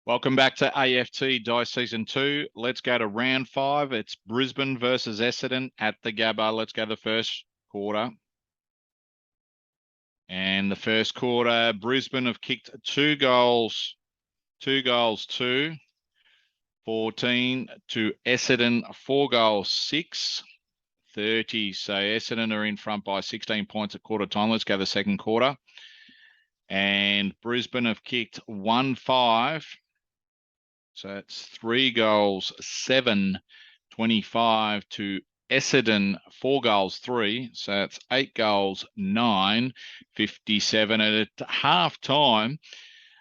Welcome back to AFT Dice Season 2. Let's go to round 5. It's Brisbane versus Essendon at the Gabba. Let's go to the first quarter. And the first quarter, Brisbane have kicked 2 goals. 2 goals, 2. 14 to Essendon, 4 goals, 6. 30. So Essendon are in front by 16 points at quarter time. Let's go to the second quarter. And Brisbane have kicked 1-5. So that's 3 goals, 7, 25 to Essendon, 4 goals, 3. So that's 8 goals, 9, 57. And at half time,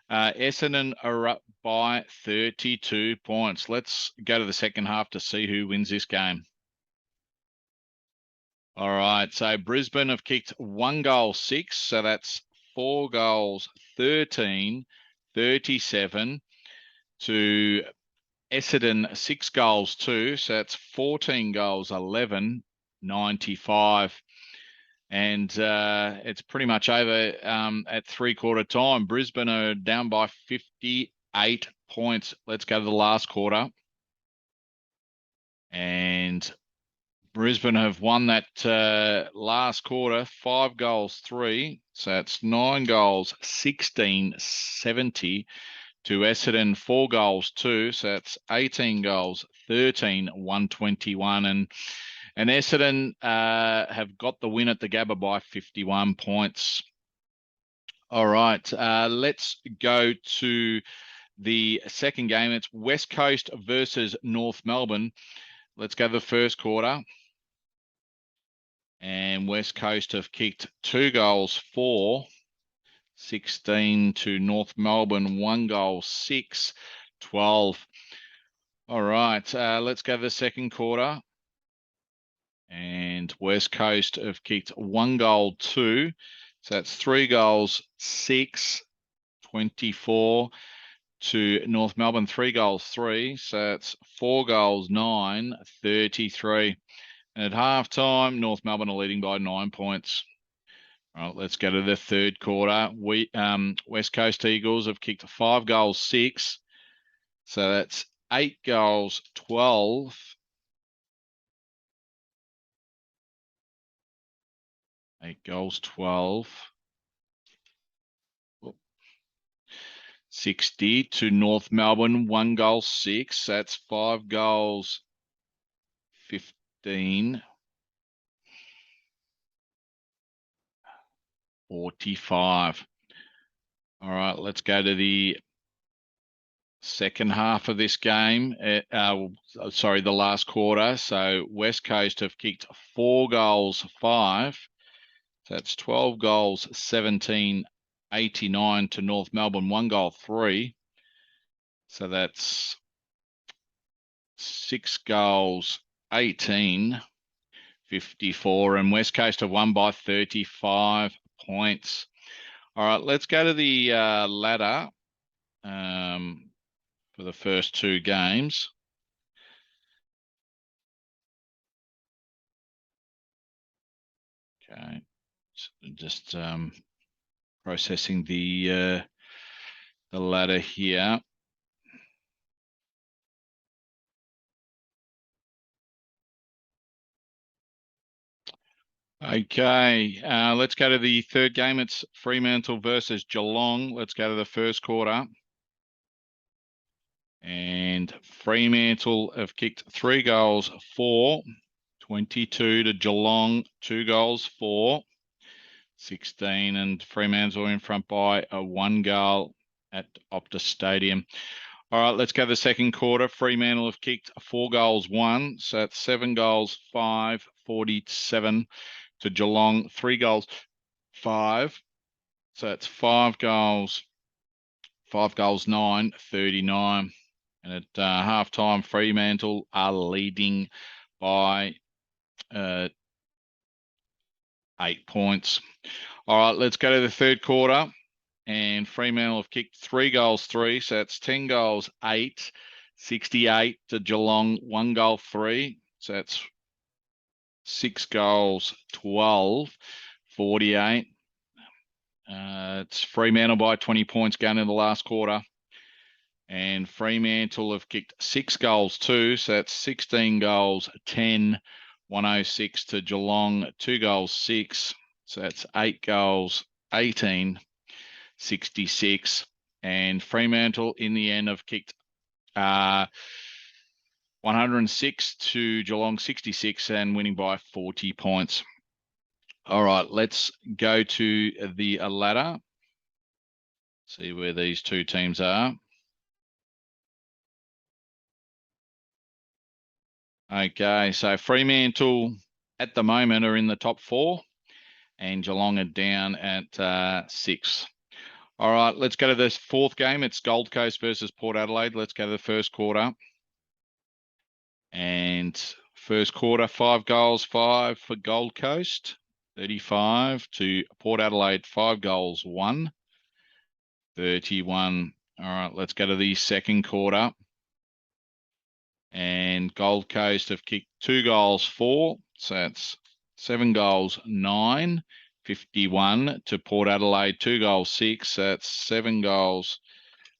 Essendon are up by 32 points. Let's go to the second half to see who wins this game. All right, so Brisbane have kicked 1 goal, 6. So that's 4 goals, 13, 37. To Essendon, 6 goals, 2. So that's 14 goals, 11, 95. And it's pretty much over at three-quarter time. Brisbane are down by 58 points. Let's go to the last quarter. And Brisbane have won that last quarter, 5 goals, 3. So that's 9 goals, 16, 70. To Essendon, 4 goals, 2. So that's 18 goals, 13, 121. And Essendon have got the win at the Gabba by 51 points. All right, let's go to the second game. It's West Coast versus North Melbourne. Let's go to the first quarter. And West Coast have kicked 2 goals, 4. 16 to North Melbourne, 1 goal, 6, 12. All right, let's go to the second quarter. And West Coast have kicked 1 goal, 2. So that's 3 goals, 6, 24 to North Melbourne, 3 goals, 3. So it's 4 goals, 9, 33. And at half time, North Melbourne are leading by 9 points. All right, let's go to the third quarter. West Coast Eagles have kicked 5 goals, 6. So that's 8 goals, 12. 8 goals, 12. 60 to North Melbourne, 1 goal, 6. That's 5 goals, 15. 45. All right, let's go to the second half of this game. Sorry, the last quarter. So West Coast have kicked 4 goals, 5. So that's 12 goals, 17, 89 to North Melbourne, 1 goal, 3. So that's 6 goals, 18, 54. And West Coast have won by 35 points. All right, let's go to the ladder for the first 2 games. Okay, just processing the ladder here. Okay, let's go to the third game. It's Fremantle versus Geelong. Let's go to the first quarter. And Fremantle have kicked 3 goals, 4. 22 to Geelong, 2 goals, 4. 16. And Fremantle in front by a 1 goal at Optus Stadium. All right, let's go to the second quarter. Fremantle have kicked 4 goals, 1. So that's 7 goals, 5. 47 to Geelong, 3 goals, 5. So that's 5 goals, 9, 39. And at halftime, Fremantle are leading by 8 points. All right, let's go to the third quarter. And Fremantle have kicked 3 goals, 3. So that's 10 goals, 8. 68 to Geelong, 1 goal, 3. So that's 6 goals, 12, 48. It's Fremantle by 20 points going into the last quarter. And Fremantle have kicked 6 goals too, so that's 16 goals, 10, 106 to Geelong, 2 goals, 6, so that's 8 goals, 18, 66. And Fremantle in the end have kicked 106 to Geelong, 66, and winning by 40 points. All right, let's go to the ladder. See where these two teams are. Okay, so Fremantle at the moment are in the top 4, and Geelong are down at 6. All right, let's go to this 4th game. It's Gold Coast versus Port Adelaide. Let's go to the first quarter. And first quarter, 5 goals, 5 for Gold Coast, 35 to Port Adelaide, 5 goals, 1, 31. All right, let's go to the second quarter. And Gold Coast have kicked 2 goals, 4. So that's 7 goals, 9, 51 to Port Adelaide, 2 goals, 6. So that's 7 goals,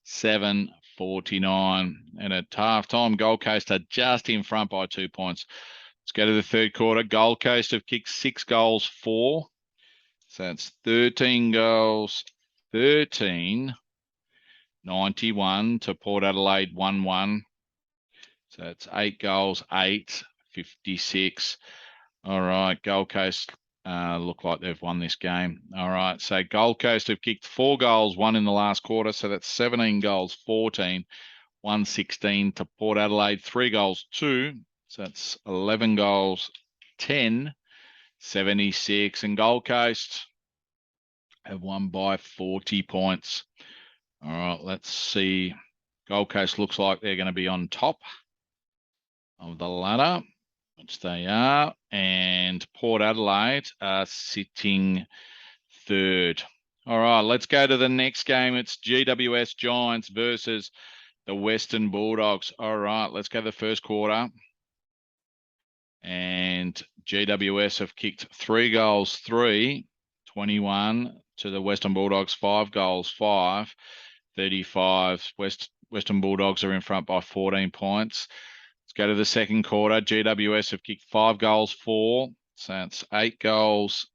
7, 49. And at halftime, Gold Coast are just in front by 2 points. Let's go to the third quarter. Gold Coast have kicked 6 goals, 4. So that's 13 goals, 13, 91 to Port Adelaide, 1-1. So it's 8 goals, 8, 56. All right, Gold Coast look like they've won this game. All right, so Gold Coast have kicked 4 goals, 1 in the last quarter. So that's 17 goals, 14, 116 to Port Adelaide, 3 goals, 2. So that's 11 goals, 10, 76. And Gold Coast have won by 40 points. All right, let's see. Gold Coast looks like they're going to be on top of the ladder, which they are, and Port Adelaide are sitting 3rd. All right, let's go to the next game. It's GWS Giants versus the Western Bulldogs. All right, let's go to the first quarter. And GWS have kicked 3 goals, 3, 21 to the Western Bulldogs, 5 goals, 5, 35. Western Bulldogs are in front by 14 points. Let's go to the second quarter. GWS have kicked 5 goals, 4. So that's 8 goals,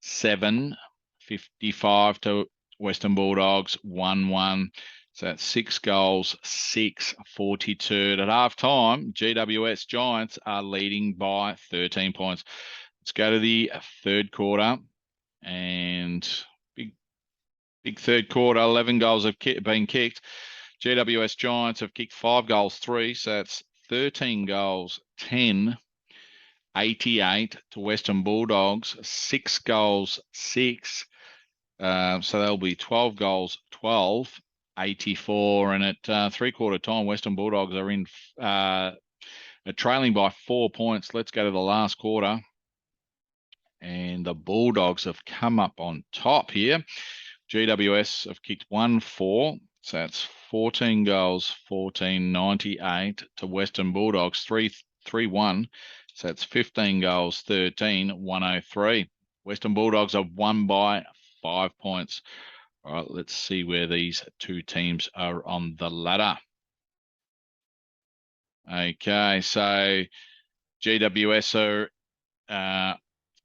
7, 55 to Western Bulldogs, 1-1. So that's 6 goals, 6, 42. At half time, GWS Giants are leading by 13 points. Let's go to the third quarter. And big third quarter, 11 goals have been kicked. GWS Giants have kicked 5 goals, 3. So that's 13 goals, 10, 88 to Western Bulldogs, 6 goals, 6. So there'll be 12 goals, 12, 84. And at three-quarter time, Western Bulldogs are in trailing by 4 points. Let's go to the last quarter. And the Bulldogs have come up on top here. GWS have kicked 1-4. So that's 14 goals, 14, 98 to Western Bulldogs, 3-1. So that's 15 goals, 13, 103. Western Bulldogs have won by 5 points. All right, let's see where these two teams are on the ladder. Okay, so GWS are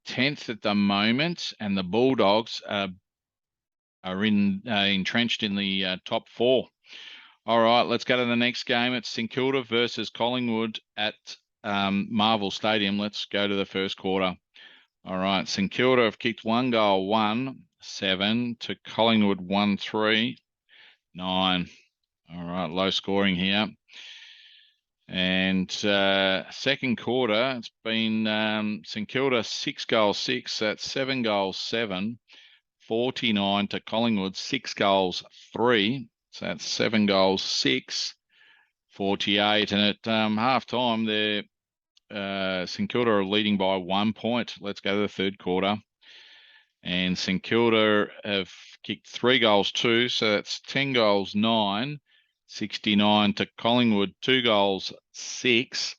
10th at the moment, and the Bulldogs are entrenched in the top 4. All right, let's go to the next game. It's St Kilda versus Collingwood at Marvel Stadium. Let's go to the first quarter. All right, St Kilda have kicked 1 goal, 1, 7 to Collingwood, 1-3, 9. All right, low scoring here. And second quarter, it's been St Kilda 6 goals, 6. That's 7 goals, 7, 49 to Collingwood, 6 goals, 3. So that's 7 goals, 6, 48. And at half time, St Kilda are leading by 1 point. Let's go to the third quarter. And St Kilda have kicked 3 goals, 2. So that's 10 goals, 9, 69 to Collingwood, 2 goals, 6.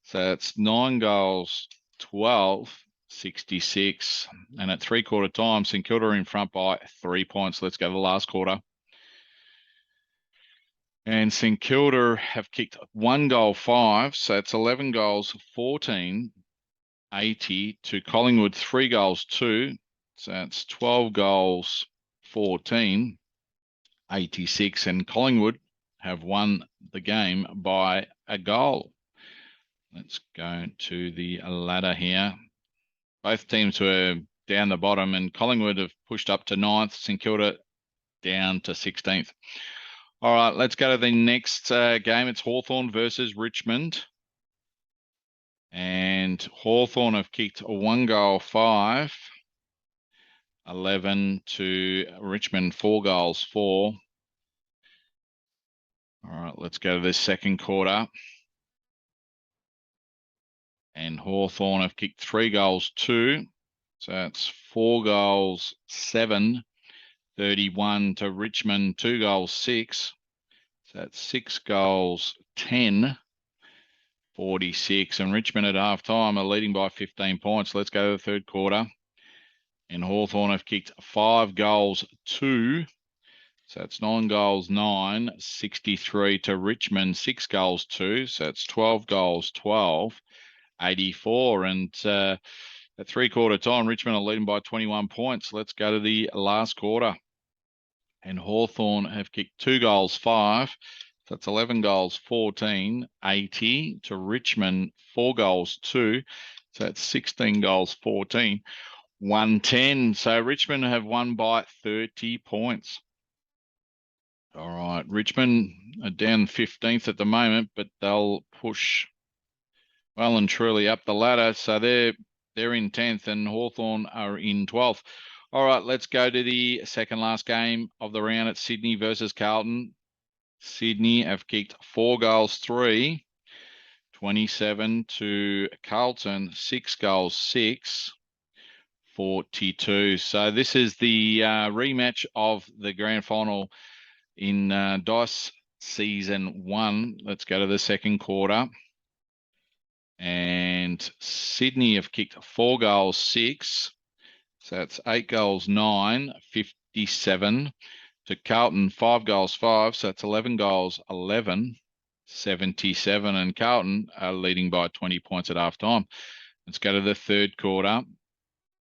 So that's 9 goals, 12, 66. And at three-quarter time, St Kilda are in front by 3 points. Let's go to the last quarter. And St Kilda have kicked 1 goal 5, so it's 11 goals 14, 80 to Collingwood 3 goals 2, so that's 12 goals 14, 86, and Collingwood have won the game by a goal. Let's go to the ladder here. Both teams were down the bottom, and Collingwood have pushed up to 9th, St Kilda down to 16th. All right, let's go to the next game. It's Hawthorn versus Richmond. And Hawthorn have kicked 1 goal 5, 11 to Richmond 4 goals 4. All right, let's go to this second quarter. And Hawthorn have kicked 3 goals 2. So it's 4 goals 7, 31 to Richmond 2 goals 6. So that's 6 goals 10, 46. And Richmond at halftime are leading by 15 points. Let's go to the third quarter. And Hawthorn have kicked 5 goals 2. So it's 9 goals 9, 63 to Richmond 6 goals 2. So it's 12 goals 12, 84. And at 3-quarter time, Richmond are leading by 21 points. Let's go to the last quarter. And Hawthorn have kicked 2 goals 5. So it's 11 goals 14, 80 to Richmond 4 goals 2. So it's 16 goals 14, 110. So Richmond have won by 30 points. All right, Richmond are down 15th at the moment, but they'll push well and truly up the ladder. So they're in 10th and Hawthorn are in 12th. All right, let's go to the second last game of the round. It's Sydney versus Carlton. Sydney have kicked 4 goals 3, 27 to Carlton 6 goals 6, 42. So this is the rematch of the grand final in Dice Season 1. Let's go to the second quarter. And Sydney have kicked 4 goals 6. So that's 8 goals 9, 57 to Carlton 5 goals 5. So that's 11 goals 11, 77. And Carlton are leading by 20 points at halftime. Let's go to the third quarter.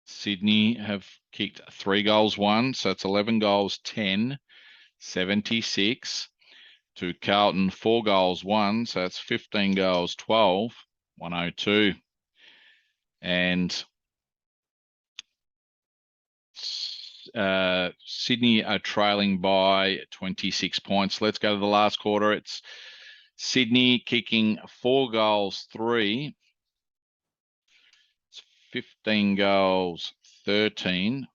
Sydney have kicked 3 goals 1. So it's 11 goals 10, 76 to Carlton 4 goals 1. So that's 15 goals 12, 102. And Sydney are trailing by 26 points. Let's go to the last quarter. It's Sydney kicking 4 goals 3. It's 15 goals 13,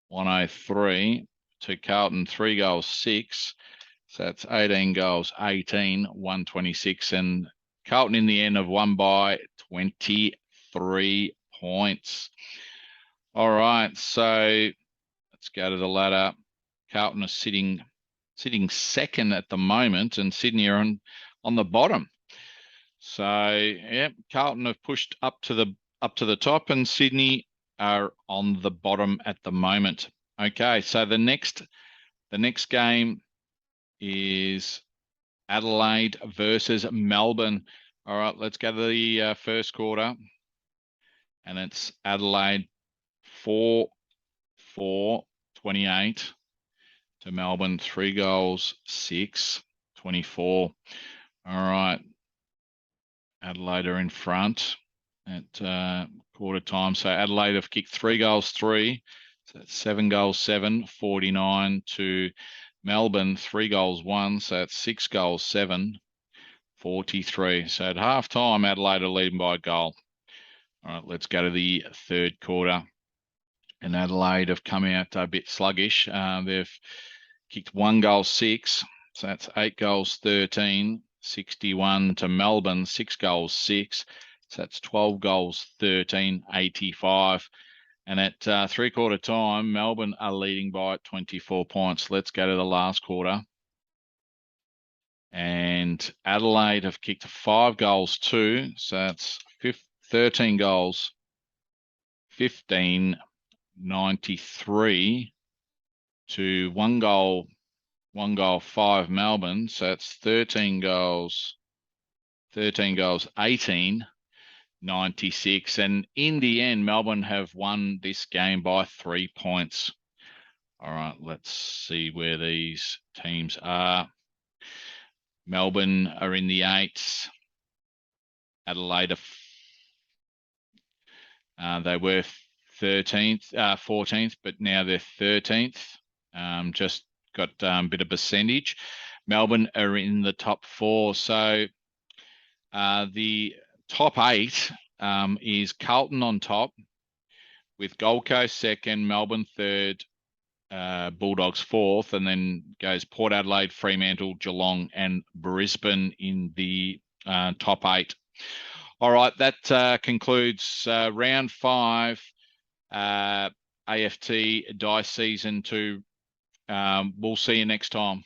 103 to Carlton 3 goals 6. So that's 18 goals 18, 126. And Carlton in the end have won by 23 points. All right, so let's go to the ladder. Carlton are sitting second at the moment, and Sydney are on the bottom. So yeah, Carlton have pushed up to the top, and Sydney are on the bottom at the moment. Okay, so the next game is Adelaide versus Melbourne. All right, let's go to the first quarter, and it's Adelaide 4-4, 28 to Melbourne 3 goals 6, 24. All right, Adelaide are in front at quarter time. So Adelaide have kicked 3 goals 3. So that's 7 goals 7, 49 to Melbourne 3 goals 1. So that's 6 goals 7, 43. So at half time, Adelaide are leading by a goal. All right, let's go to the third quarter. And Adelaide have come out a bit sluggish. They've kicked 1 goal 6. So that's 8 goals 13, 61 to Melbourne 6 goals 6. So that's 12 goals 13, 85. And at 3-quarter time, Melbourne are leading by 24 points. Let's go to the last quarter. And Adelaide have kicked 5 goals 2. So that's 13 goals 15, 93 to 1 goal 1 goal, 5 Melbourne. So that's 13 goals. 13 goals, 18, 96. And in the end, Melbourne have won this game by 3 points. All right, let's see where these teams are. Melbourne are in the 8s. Adelaide they were 13th, 14th, but now they're 13th. Just got a bit of percentage. Melbourne are in the top 4. So the top 8 is Carlton on top, with Gold Coast second, Melbourne third, Bulldogs fourth, and then goes Port Adelaide, Fremantle, Geelong, and Brisbane in the top 8. All right, that concludes round 5, AFT Dice Season 2. We'll see you next time.